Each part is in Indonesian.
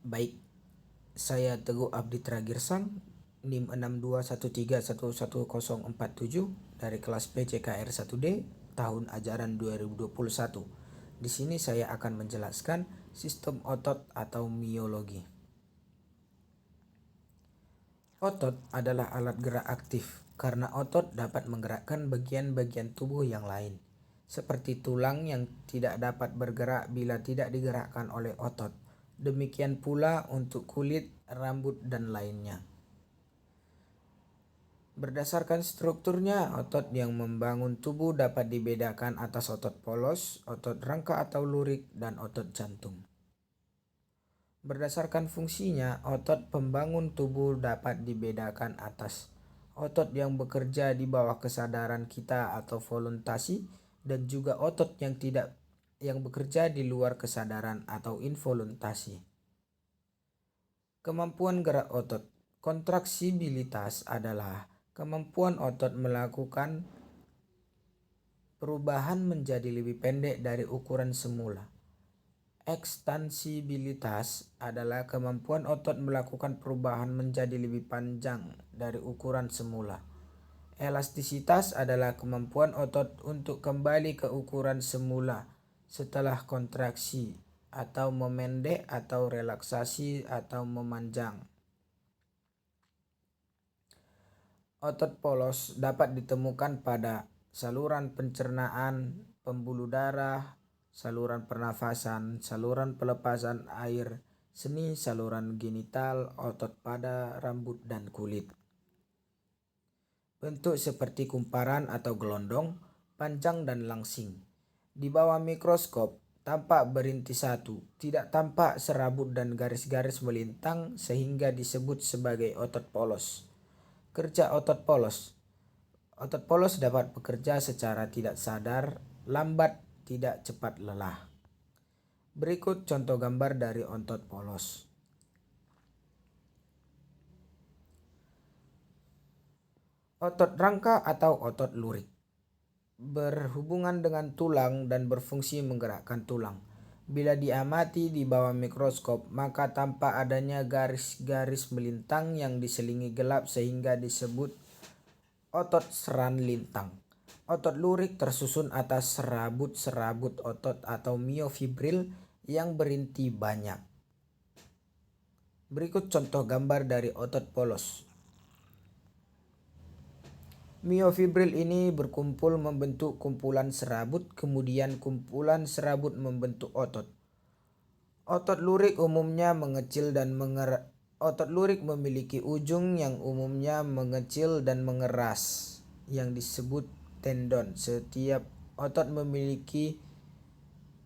Baik, saya Teguh Abdi Tragirsang, NIM 6213111047 dari kelas PCKR 1D tahun ajaran 2021. Di sini saya akan menjelaskan sistem otot atau miologi. Otot adalah alat gerak aktif karena otot dapat menggerakkan bagian-bagian tubuh yang lain, seperti tulang yang tidak dapat bergerak bila tidak digerakkan oleh otot. Demikian pula untuk kulit, rambut, dan lainnya. Berdasarkan strukturnya, otot yang membangun tubuh dapat dibedakan atas otot polos, otot rangka atau lurik, dan otot jantung. Berdasarkan fungsinya, otot pembangun tubuh dapat dibedakan atas otot yang bekerja di bawah kesadaran kita atau voluntasi, dan juga otot yang bekerja di luar kesadaran atau involuntasi. Kemampuan gerak otot. Kontraksibilitas adalah kemampuan otot melakukan perubahan menjadi lebih pendek dari ukuran semula. Ekstansibilitas adalah kemampuan otot melakukan perubahan menjadi lebih panjang dari ukuran semula. Elastisitas adalah kemampuan otot untuk kembali ke ukuran semula setelah kontraksi, atau memendek atau relaksasi atau memanjang. Otot polos dapat ditemukan pada saluran pencernaan, pembuluh darah, saluran pernafasan, saluran pelepasan air seni, saluran genital, otot pada, rambut, dan kulit. Bentuk seperti kumparan atau gelondong, panjang dan langsing. Di bawah mikroskop tampak berintis satu, tidak tampak serabut dan garis-garis melintang sehingga disebut sebagai otot polos. Kerja otot polos. Otot polos dapat bekerja secara tidak sadar, lambat, tidak cepat lelah. Berikut contoh gambar dari otot polos. Otot rangka atau otot lurik berhubungan dengan tulang dan berfungsi menggerakkan tulang. Bila diamati di bawah mikroskop, maka tampak adanya garis-garis melintang yang diselingi gelap sehingga disebut otot seran lintang. Otot lurik tersusun atas serabut-serabut otot atau miofibril yang berinti banyak. Berikut contoh gambar dari otot polos. Miofibril ini berkumpul membentuk kumpulan serabut, kemudian kumpulan serabut membentuk otot. Otot lurik umumnya mengecil dan Otot lurik memiliki ujung yang umumnya mengecil dan mengeras, yang disebut tendon. Setiap otot memiliki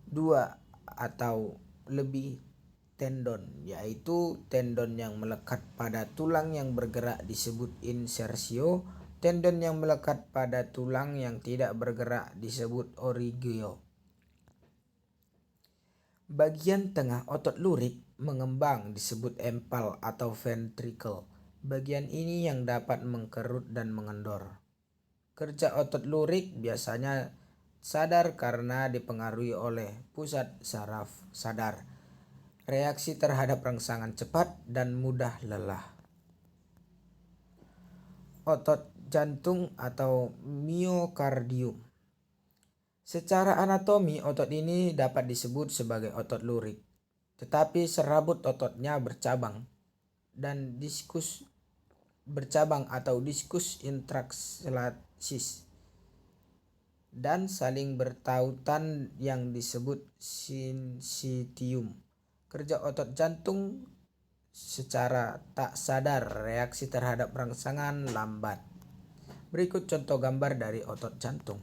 2 atau lebih tendon, yaitu tendon yang melekat pada tulang yang bergerak disebut insersio, tendon yang melekat pada tulang yang tidak bergerak disebut origio. Bagian tengah otot lurik mengembang disebut empal atau ventricle. Bagian ini yang dapat mengkerut dan mengendor. Kerja otot lurik biasanya sadar karena dipengaruhi oleh pusat saraf sadar. Reaksi terhadap rangsangan cepat dan mudah lelah. Otot jantung atau miokardium. Secara anatomi, otot ini dapat disebut sebagai otot lurik, tetapi serabut ototnya bercabang dan diskus intraxllaris dan saling bertautan yang disebut sincitium. Kerja otot jantung secara tak sadar, reaksi terhadap rangsangan lambat. Berikut contoh gambar dari otot jantung.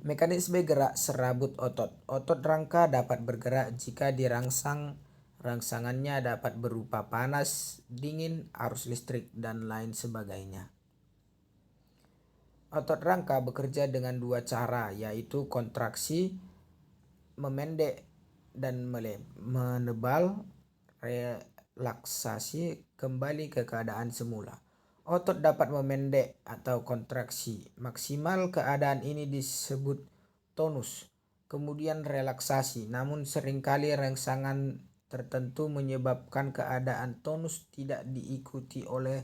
Mekanisme gerak serabut otot. Otot rangka dapat bergerak jika dirangsang. Rangsangannya dapat berupa panas, dingin, arus listrik, dan lain sebagainya. Otot rangka bekerja dengan 2 cara, yaitu kontraksi, memendek, dan menebal, relaksasi, kembali ke keadaan semula. Otot dapat memendek atau kontraksi maksimal. Keadaan ini disebut tonus. kemudian relaksasi. Namun seringkali rangsangan tertentu menyebabkan keadaan tonus tidak diikuti oleh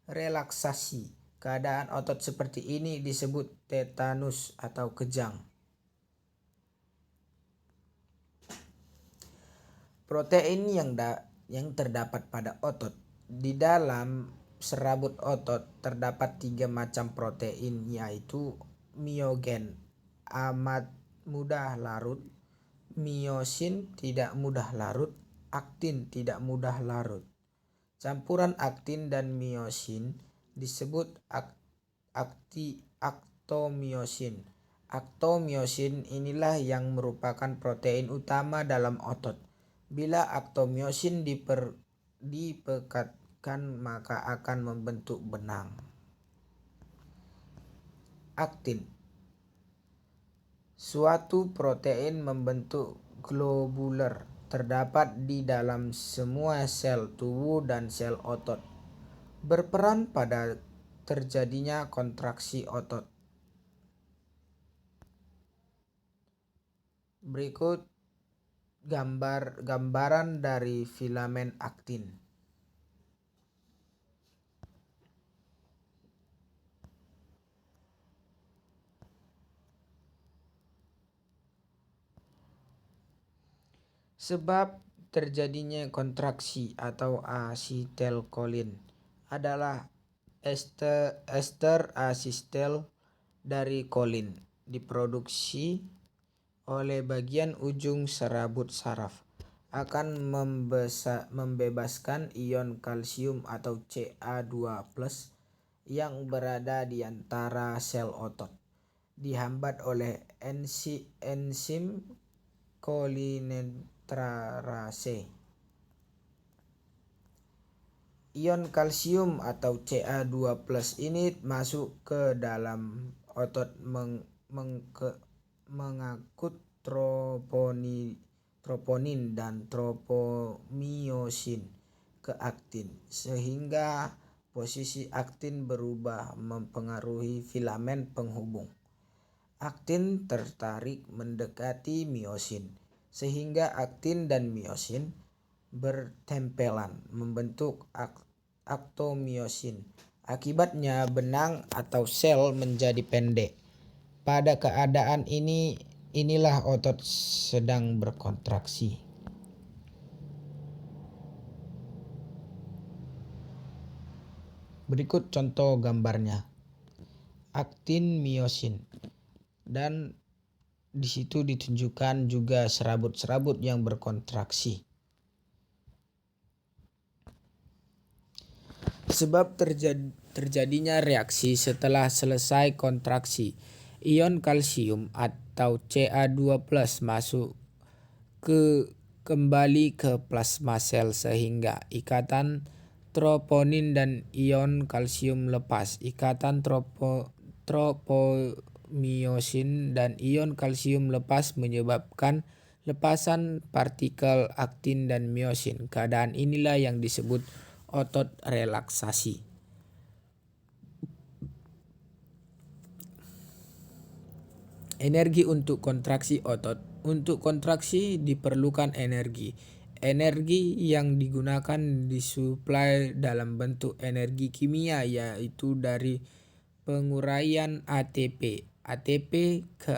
relaksasi. Keadaan otot seperti ini disebut tetanus atau kejang. Protein yang terdapat pada otot. Di dalam serabut otot terdapat 3 macam protein, yaitu myogen, amat mudah larut, myosin, tidak mudah larut, aktin, tidak mudah larut. Campuran aktin dan myosin disebut aktomyosin. Aktomyosin inilah yang merupakan protein utama dalam otot. Bila aktomyosin dipekatkan maka akan membentuk benang. Aktin. Suatu protein membentuk globuler, terdapat di dalam semua sel tubuh dan sel otot, berperan pada terjadinya kontraksi otot. Berikut gambaran dari filamen aktin. Sebab terjadinya kontraksi atau asetilkolin adalah ester asetil dari kolin diproduksi oleh bagian ujung serabut saraf, akan membebaskan ion kalsium atau Ca2+ yang berada di antara sel otot, dihambat oleh enzim kolinesterase. Ion kalsium atau Ca2+ ini masuk ke dalam otot mengangkut troponin dan tropomyosin ke aktin, sehingga posisi aktin berubah mempengaruhi filamen penghubung. Aktin tertarik mendekati myosin, sehingga aktin dan myosin bertempelan membentuk aktomyosin. Akibatnya benang atau sel menjadi pendek. Pada keadaan inilah otot sedang berkontraksi. Berikut contoh gambarnya. Aktin myosin, dan di situ ditunjukkan juga serabut-serabut yang berkontraksi. Sebab terjadinya reaksi setelah selesai kontraksi, ion kalsium atau Ca2+ masuk kembali ke plasma sel, sehingga ikatan troponin dan ion kalsium lepas. Ikatan tropomyosin dan ion kalsium lepas menyebabkan lepasan partikel aktin dan myosin. Keadaan inilah yang disebut otot relaksasi. Energi untuk kontraksi otot. Untuk kontraksi diperlukan energi. Energi yang digunakan disuplai dalam bentuk energi kimia, yaitu dari penguraian ATP. ATP ke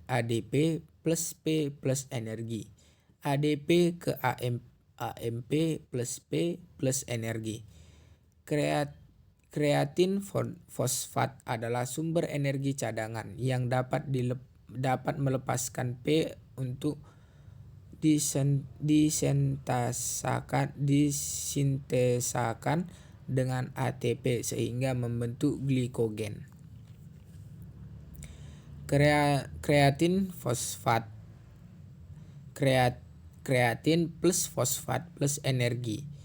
ADP plus P plus energi. ADP ke AMP plus P plus energi. Kreatin fosfat adalah sumber energi cadangan yang dapat melepaskan P untuk disintesakan dengan ATP sehingga membentuk glikogen. Kreatin fosfat. Kreatin plus fosfat plus energi.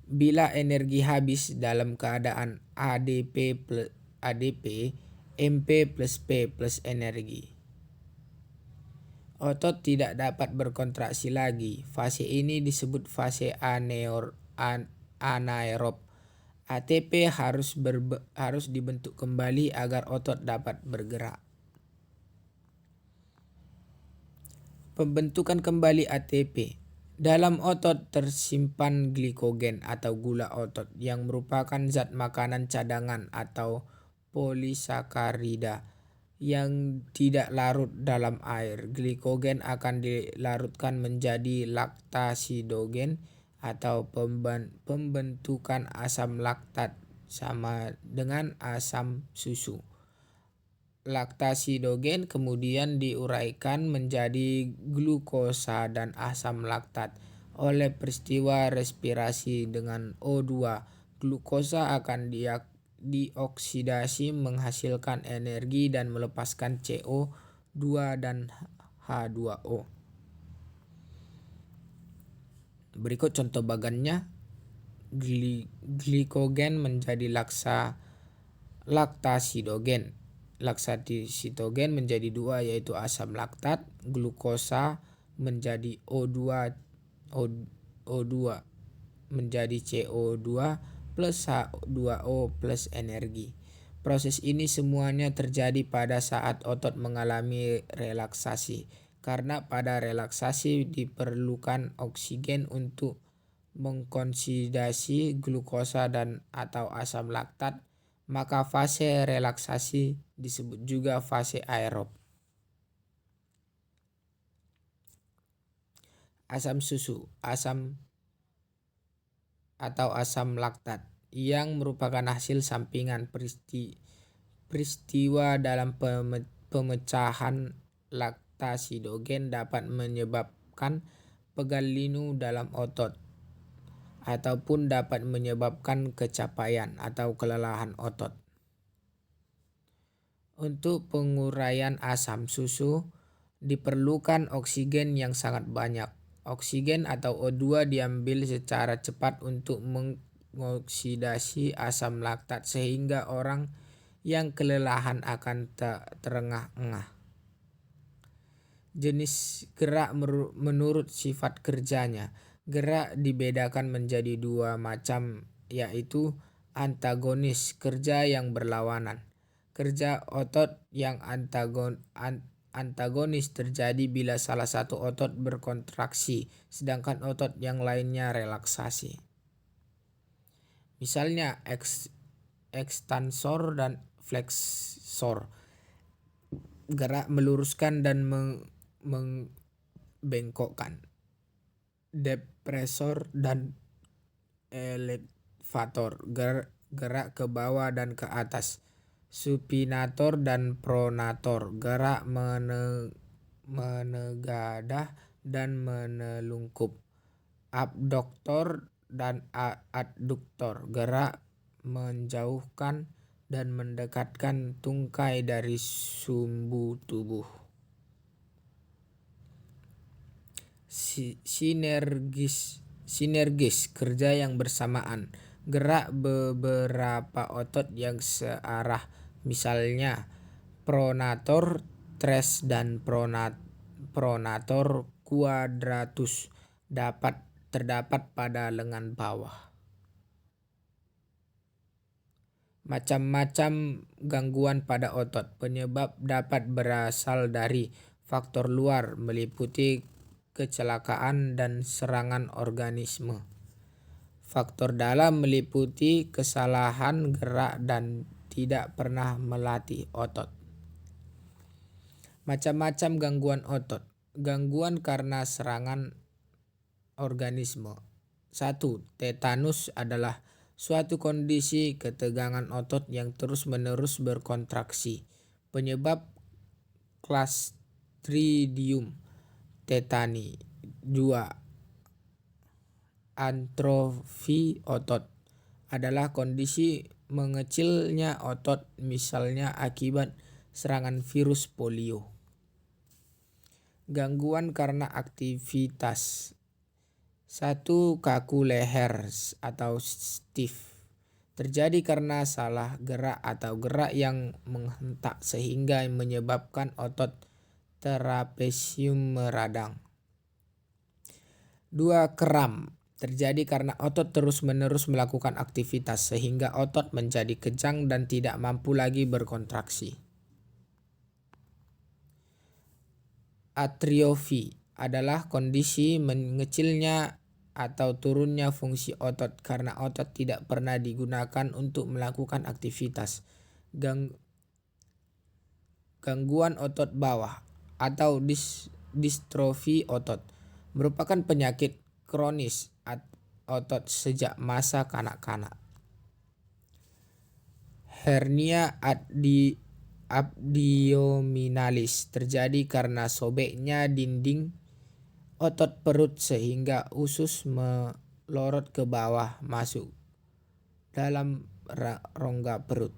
Bila energi habis dalam keadaan ADP, MP plus P plus energi, otot tidak dapat berkontraksi lagi. Fase ini disebut fase anaerob. ATP harus dibentuk kembali agar otot dapat bergerak. Pembentukan kembali ATP. Dalam otot tersimpan glikogen atau gula otot yang merupakan zat makanan cadangan atau polisakarida yang tidak larut dalam air. Glikogen akan dilarutkan menjadi laktasidogen atau pembentukan asam laktat sama dengan asam susu. Laktasidogen kemudian diuraikan menjadi glukosa dan asam laktat oleh peristiwa respirasi dengan O2. Glukosa akan dioksidasi menghasilkan energi dan melepaskan CO2 dan H2O. Berikut contoh bagannya. Glikogen menjadi laktasidogen. Laktasidogen menjadi 2 yaitu asam laktat. Glukosa menjadi O2 menjadi CO2 plus H2O plus energi. Proses ini semuanya terjadi pada saat otot mengalami relaksasi. Karena pada relaksasi diperlukan oksigen untuk mengoksidasi glukosa dan atau asam laktat, maka fase relaksasi disebut juga fase aerob. Asam susu, asam laktat yang merupakan hasil sampingan peristiwa dalam pemecahan laktasidogen dapat menyebabkan pegal linu dalam otot ataupun dapat menyebabkan kecapaian atau kelelahan otot. Untuk penguraian asam susu diperlukan oksigen yang sangat banyak. Oksigen atau O2 diambil secara cepat untuk mengoksidasi asam laktat sehingga orang yang kelelahan akan terengah-engah. Jenis gerak menurut sifat kerjanya. Gerak dibedakan menjadi 2 macam, yaitu antagonis, kerja yang berlawanan. Kerja otot yang antagonis terjadi bila salah satu otot berkontraksi, sedangkan otot yang lainnya relaksasi. Misalnya ekstansor dan fleksor. Gerak meluruskan dan membengkokkan. Depresor dan elevator, gerak ke bawah dan ke atas. Supinator dan pronator, gerak menegadah dan menelungkup. Abduktor dan adduktor, gerak menjauhkan dan mendekatkan tungkai dari sumbu tubuh. Sinergis, kerja yang bersamaan. Gerak beberapa otot yang searah. Misalnya pronator tres dan pronator quadratus terdapat pada lengan bawah. Macam-macam gangguan pada otot. Penyebab dapat berasal dari faktor luar meliputi kecelakaan dan serangan organisme. Faktor dalam meliputi kesalahan gerak dan tidak pernah melatih otot. Macam-macam gangguan otot. Gangguan karena serangan organisme. 1. Tetanus adalah suatu kondisi ketegangan otot yang terus-menerus berkontraksi. Penyebab Clostridium tetani. 2. Atrofi otot adalah kondisi mengecilnya otot, misalnya akibat serangan virus polio. Gangguan karena aktivitas. 1. Kaku leher atau stiff. Terjadi karena salah gerak atau gerak yang menghentak sehingga menyebabkan otot trapesium meradang. 2. Kram. Terjadi karena otot terus-menerus melakukan aktivitas sehingga otot menjadi kejang dan tidak mampu lagi berkontraksi. Atriofi. adalah kondisi mengecilnya atau turunnya fungsi otot karena otot tidak pernah digunakan untuk melakukan aktivitas. Gangguan otot bawah atau distrofi otot merupakan penyakit kronis otot sejak masa kanak-kanak. Hernia abdominalis terjadi karena sobeknya dinding otot perut sehingga usus melorot ke bawah masuk dalam rongga perut.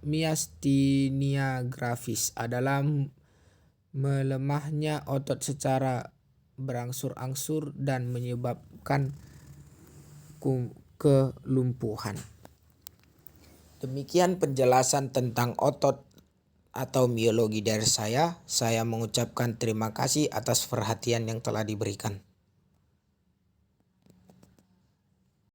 Miastenia gravis adalah melemahnya otot secara berangsur-angsur dan menyebabkan kelumpuhan. Demikian penjelasan tentang otot atau miologi dari saya. Saya mengucapkan terima kasih atas perhatian yang telah diberikan.